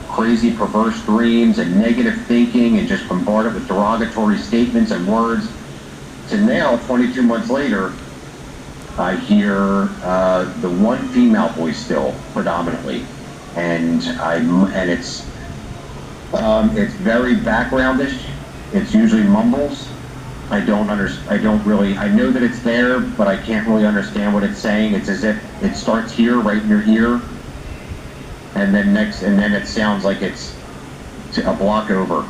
crazy perverse dreams and negative thinking and just bombarded with derogatory statements and words, to now, 22 months later, I hear the one female voice still predominantly, and it's very backgroundish. It's usually mumbles. I know that it's there, but I can't really understand what it's saying. It's as if it starts here, right in your ear, and then it sounds like it's a block over,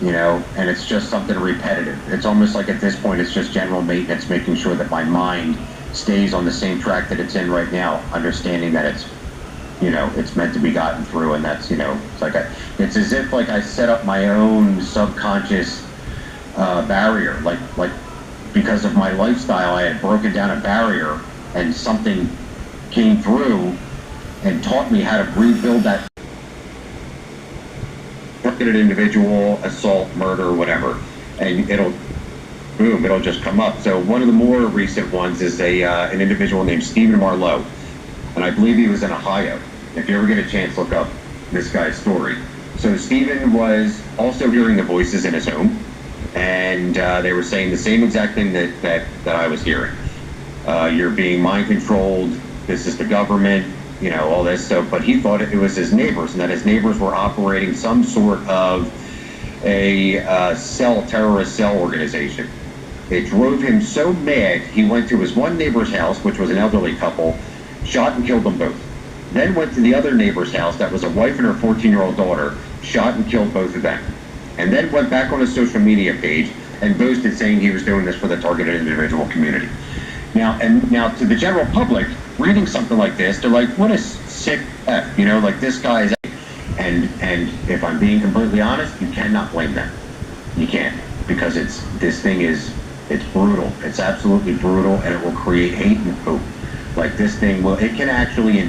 and it's just something repetitive. It's almost like at this point it's just general maintenance, making sure that my mind stays on the same track that it's in right now, understanding that it's meant to be gotten through, and that's, it's as if like I set up my own subconscious barrier, like because of my lifestyle, I had broken down a barrier, and something came through and taught me how to rebuild that. Look at an individual, assault, murder, whatever, and it'll just come up. So one of the more recent ones is an individual named Stephen Marlowe, and I believe he was in Ohio. If you ever get a chance, look up this guy's story. So Stephen was also hearing the voices in his home, and they were saying the same exact thing that I was hearing. You're being mind controlled. This is the government. All this. So, but he thought it was his neighbors, and that his neighbors were operating some sort of a terrorist cell organization. It drove him so mad, he went to his one neighbor's house, which was an elderly couple, shot and killed them both. Then went to the other neighbor's house, that was a wife and her 14-year-old daughter, shot and killed both of them. And then went back on his social media page and boasted, saying he was doing this for the targeted individual community. Now to the general public, reading something like this, they're like, what a sick F, like this guy is. And if I'm being completely honest, you cannot blame them. You can't, because it's brutal. It's absolutely brutal, and it will create hate and hope. Like this thing it can actually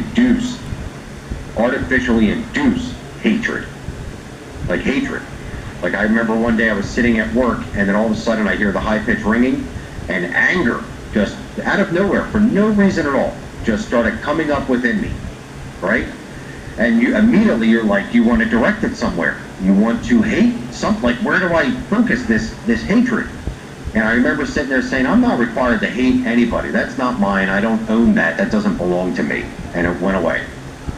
artificially induce hatred. Like hatred. Like I remember one day I was sitting at work, and then all of a sudden I hear the high-pitched ringing, and anger, just out of nowhere, for no reason at all, just started coming up within me, right? And you're like, you want to direct it somewhere. You want to hate something. Like, where do I focus this hatred? And I remember sitting there saying, I'm not required to hate anybody. That's not mine. I don't own that. That doesn't belong to me. And it went away,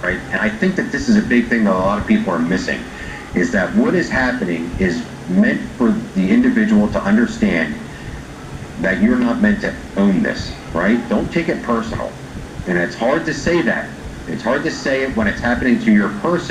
right? And I think that this is a big thing that a lot of people are missing, is that what is happening is meant for the individual to understand that you're not meant to own this, right? Don't take it personal. And it's hard to say that. It's hard to say it when it's happening to your person.